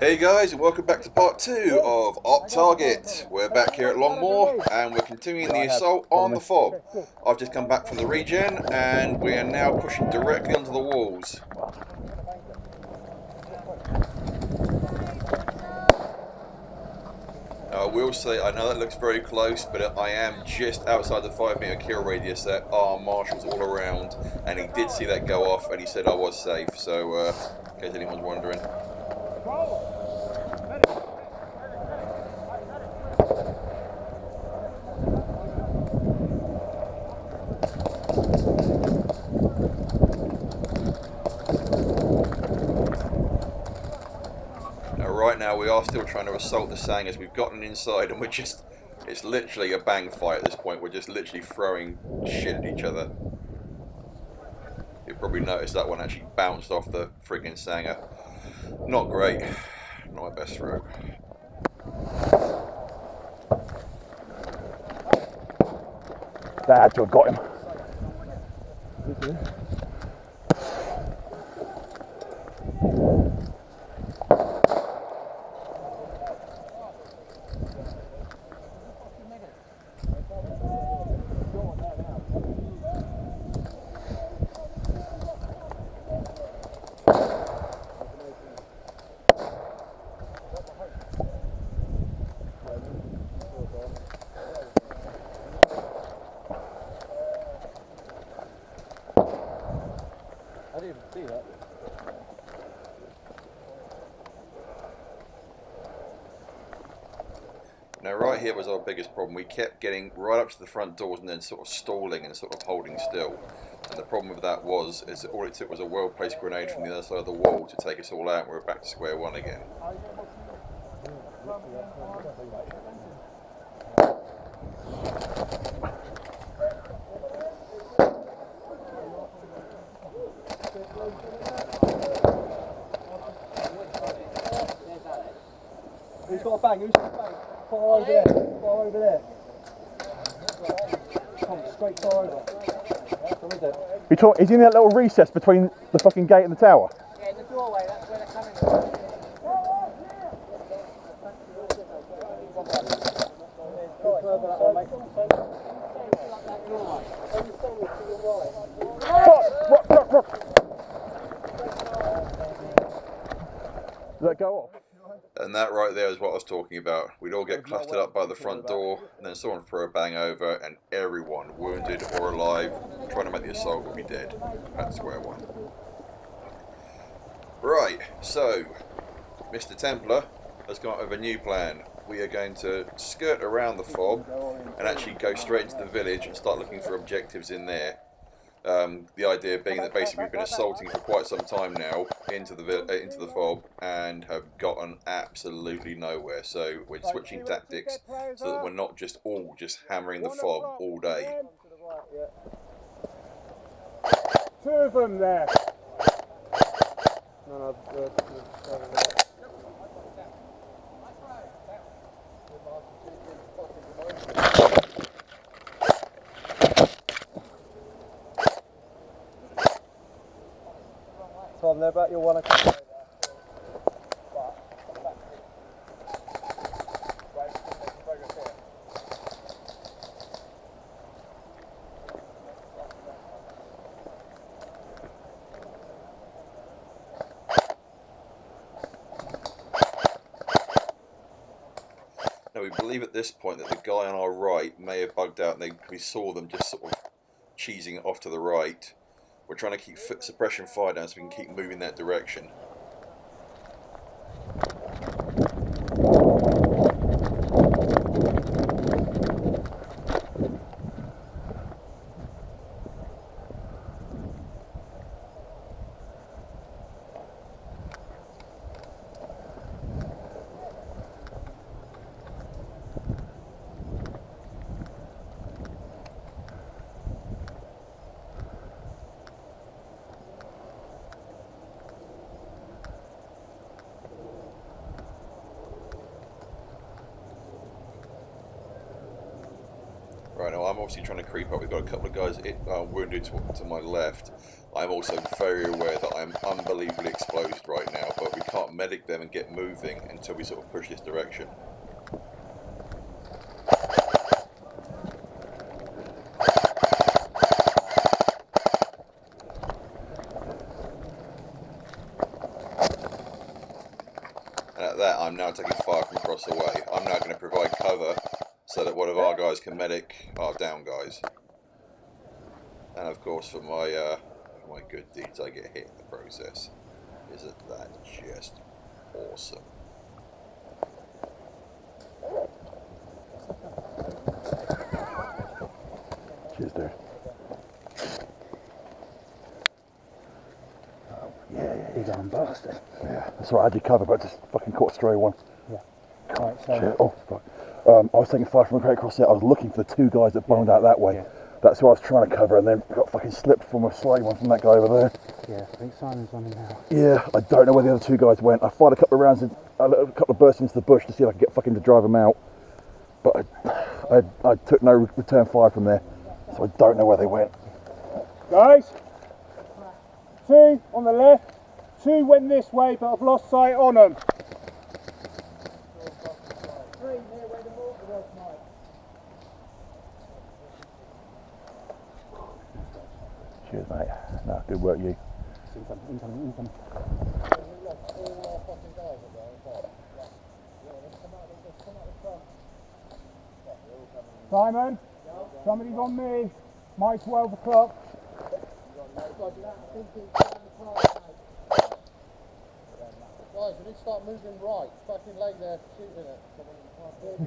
Hey guys, and welcome back to part 2 of Op Target. We're back here at Longmoor and we're continuing the assault on the FOB. I've just come back from the regen and we are now pushing directly onto the walls. I will say, I know that looks very close, but I am just outside the 5 meter kill radius. There are marshals all around, and he did see that go off and he said I was safe, so in case anyone's wondering. Right now we are still trying to assault the Sangers. We've gotten inside and it's literally a bang fight at this point. We're just literally throwing shit at each other. You'll probably notice that one actually bounced off the friggin' Sanger. Not great. Not my best throw. That's what got him. I didn't even see that. Now right here was our biggest problem. We kept getting right up to the front doors and then sort of stalling and sort of holding still. And the problem with that was, is that all it took was a well-placed grenade from the other side of the wall to take us all out, and we're back to square one again. Who's got a bang? Who's got a bang? Far over there. Far over there. Come straight far over. Where is it? He's in that little recess between the fucking gate and the tower. Yeah, in the doorway, that's where they're coming from. Does that go off? And that right there is what I was talking about. We'd all get clustered up by the front door, and then someone throw a bang over, and everyone, wounded or alive, trying to make the assault would be dead. At square one. Right, so Mr. Templar has come up with a new plan. We are going to skirt around the FOB and actually go straight into the village and start looking for objectives in there. The idea being that basically we've been assaulting for quite some time now into the FOB and have gotten absolutely nowhere. So we're switching tactics so that we're not just all hammering the FOB all day. Two of them there. Tom, they're about your 1 o'clock. Now we believe at this point that the guy on our right may have bugged out and we saw them just sort of cheesing off to the right. We're trying to keep suppression fire down so we can keep moving that direction. I'm obviously trying to creep up. We've got a couple of guys wounded to my left. I'm also very aware that I'm unbelievably exposed right now, but we can't medic them and get moving until we sort of push this direction. And at that, I'm now taking fire from across the way. I'm now going to provide cover so that one of our guys can medic our down guys. And of course, for my good deeds, I get hit in the process. Isn't that just awesome? Cheers, dude. Yeah, you gone bastard. Yeah, that's right. I had you covered, but I just fucking caught a stray one. Yeah. Right, so. Shit. Oh, fuck. I was taking fire from a crate across there. I was looking for the two guys that blown out that way. Yeah. That's who I was trying to cover, and then got fucking slipped from a stray one from that guy over there. Yeah, I think Simon's on him now. Yeah, I don't know where the other two guys went. I fired a couple of rounds, a couple of bursts into the bush to see if I could get fucking to drive them out. But I took no return fire from there, so I don't know where they went. Guys, 2 on the left, 2 went this way, but I've lost sight on them. 3 near where the mortar was, Mike. Cheers, mate. No, good work, you. Incoming. We lost all our fucking guys up there on top. Yeah, let's come out the front. Simon, somebody's on me. My 12 o'clock. Guys, we need to start moving right. Fucking lay there shooting it. Let's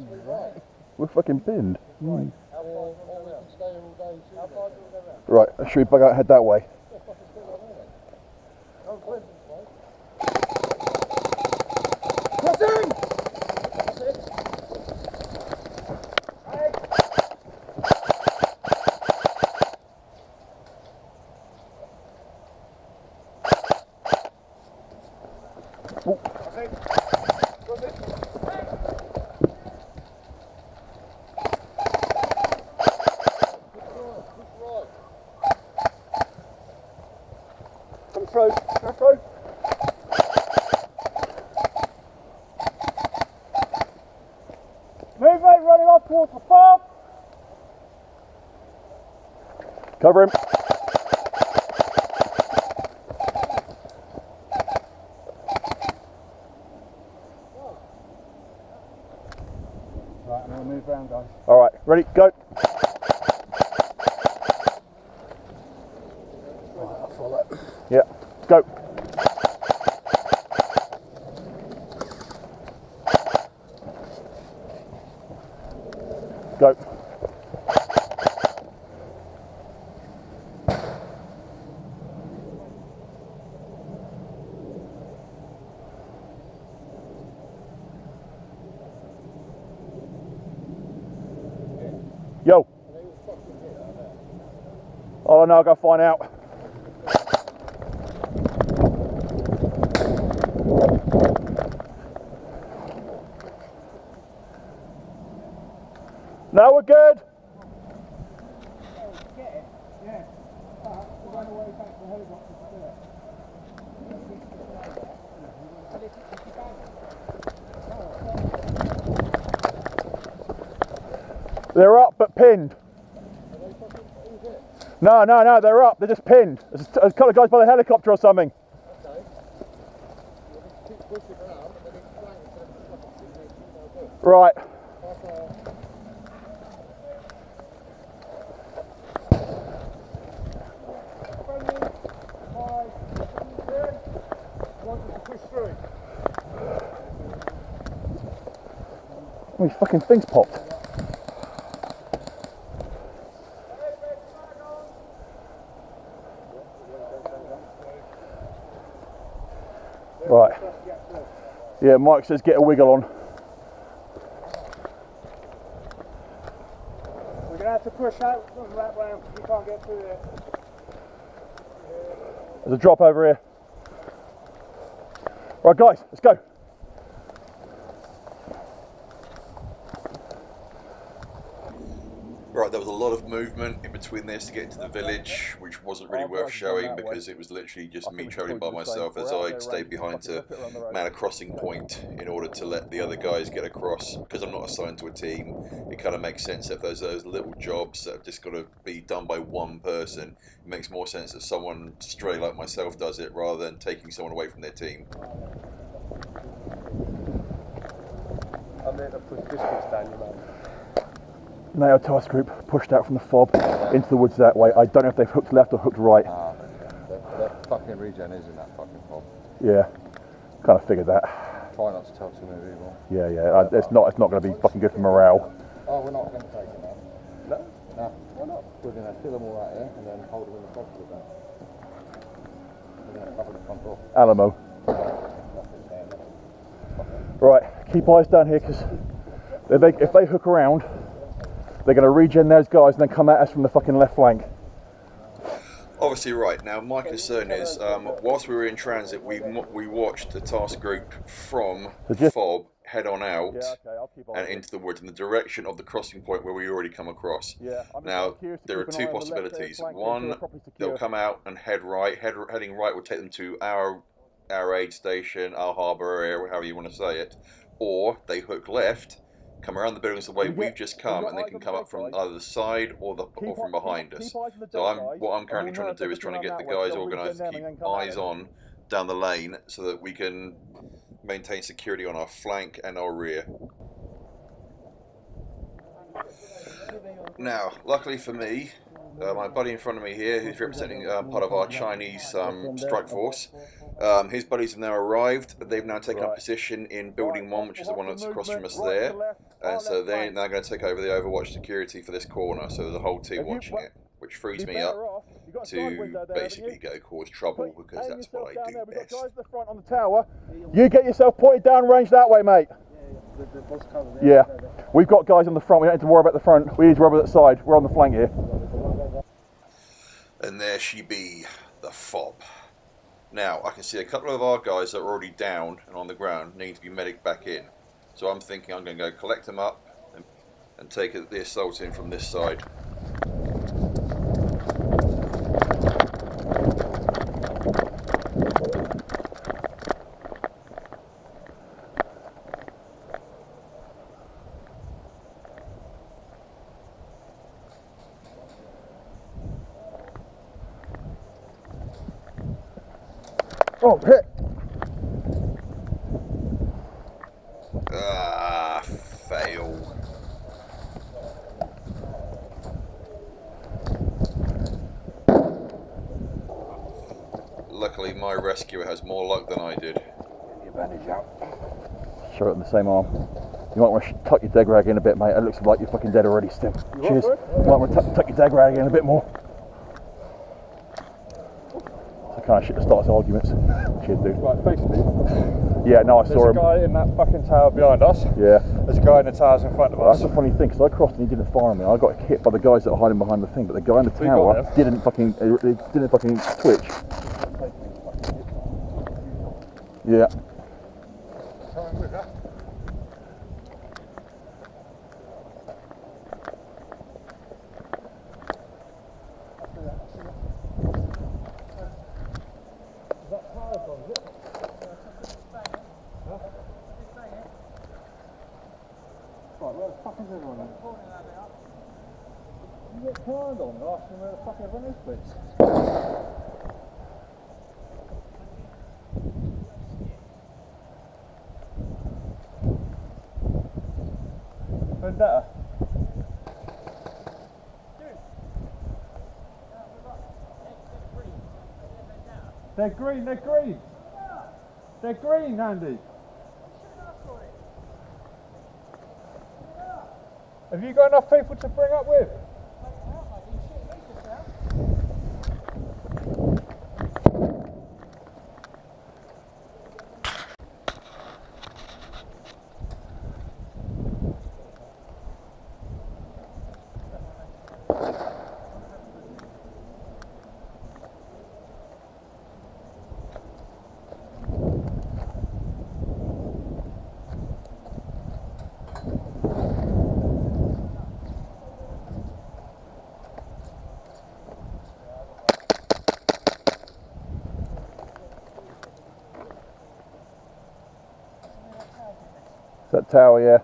move right. We're fucking pinned. Or we can stay here all day shooting. How far do we go around? Right, should we bug out and head that way? Come through. Come through. Move it, running off towards the FOB. Cover him. Right, I'm going to move round, guys. All right, ready, go. Yeah, go. Go. Yo. Oh no, I'll go find out. No, we're good. Yeah. We'll run away back to the helicopter to do it. They're up but pinned. No, they're up. They're just pinned. There's a couple of guys by the helicopter or something. Right. Oh, his fucking thing's popped. Right. Yeah, Mike says get a wiggle on. We're going to have to push out and wrap round because we can't get through there. There's a drop over here. Right, guys, let's go. movement in between this to get into the village, which wasn't really worth showing because it was literally just me travelling by myself, as I stayed behind to man a crossing point in order to let the other guys get across. Because I'm not assigned to a team, it kind of makes sense if there's those little jobs that have just got to be done by one person. It makes more sense if someone stray like myself does it rather than taking someone away from their team. I'm there to push biscuits down your man. Nail task group pushed out from the FOB into the woods that way. I don't know if they've hooked left or hooked right. That fucking regen is in that fucking FOB. Yeah, kind of figured that. Try not to tell too many people. Yeah. It's not going to be fucking good for morale. Oh, we're not going to take it now. No? No. Why not? We're going to kill them all out here and then hold them in the FOB for a bit. We're going to cover the front door. Alamo. Right, keep eyes down here because if they hook around, they're going to regen those guys and then come at us from the fucking left flank. Obviously, right. Now, my concern is, whilst we were in transit, we watched the task group from FOB head on out and into the woods in the direction of the crossing point where we already come across. Now, there are two possibilities. One, they'll come out and head right. Heading right will take them to our aid station, our harbour area, however you want to say it. Or they hook left, come around the buildings the way we've just come, and they can come up from either the side or from behind us. So what I'm currently trying to do is trying to get the guys organised to keep eyes on down the lane so that we can maintain security on our flank and our rear. Now, luckily for me, my buddy in front of me here, who's representing part of our Chinese strike force, his buddies have now arrived. They've now taken up position in building 1, which is the one that's across from us there, and so they're now going to take over the overwatch security for this corner, so there's a whole team watching it, which frees me up to basically go cause trouble, because that's what I do best. On the tower, you get yourself pointed down range that way, mate. Yeah, we've got guys on the front. We don't need to worry about the front. We need to worry about that side. We're on the flank here. And there she be, the FOB. Now, I can see a couple of our guys that are already down and on the ground need to be medic back in. So I'm thinking I'm going to go collect them up and take the assault in from this side. Oh, hit! Ah, fail. Luckily, my rescuer has more luck than I did. Get your bandage out. Show it in the same arm. You might want to tuck your dag rag in a bit, mate. It looks like you're fucking dead already still. Cheers. You might want to tuck your dag rag in a bit more. Kind of shit that starts arguments. Cheers, dude. Right, basically, yeah, no, I saw him. There's a guy in that fucking tower behind us. Yeah. There's a guy in the towers in front of us. That's the funny thing, because I crossed and he didn't fire me. I got hit by the guys that are hiding behind the thing, but the guy in the tower didn't fucking twitch. Yeah. Right, where the fuck is everyone then? You get turned on and ask them where the fuck everyone is, please. Vendetta. They're green, they're green! They're green, Andy! Have you got enough people to bring up with? That tower, yeah.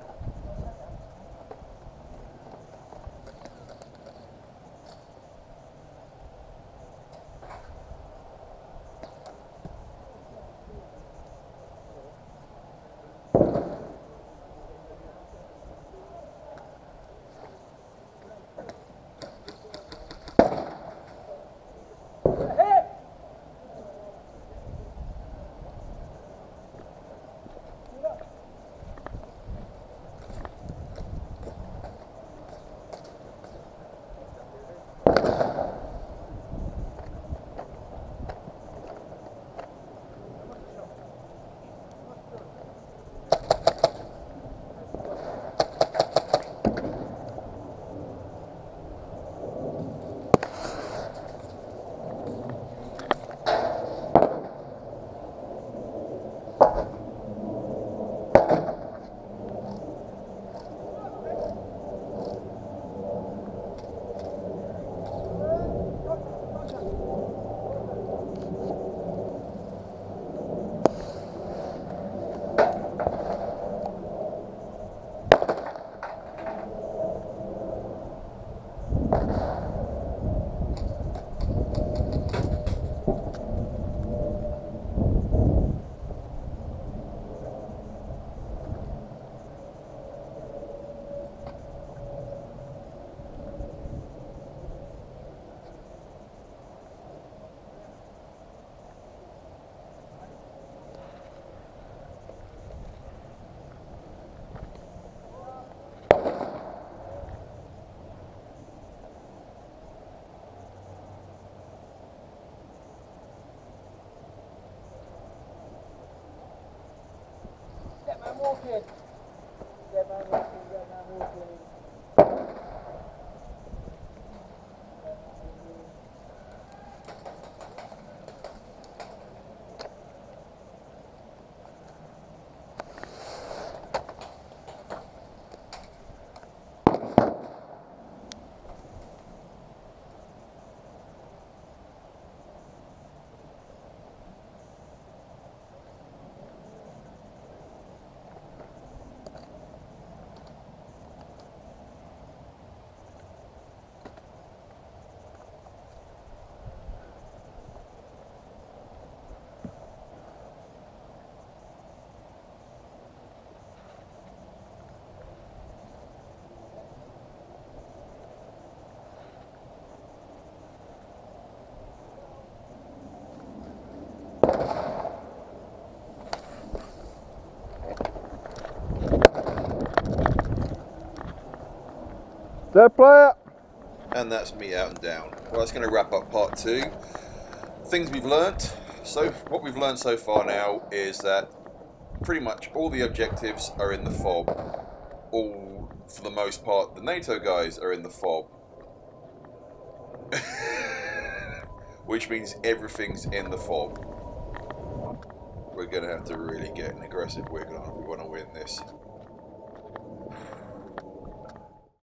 Get man walking. Get man walking, get man walking. Dead player. And that's me out and down. Well, that's going to wrap up part 2. Things we've learnt. So what we've learnt so far now is that pretty much all the objectives are in the FOB. All, for the most part, the NATO guys are in the FOB. Which means everything's in the FOB. We're going to have to really get an aggressive wiggle on if we want to win this.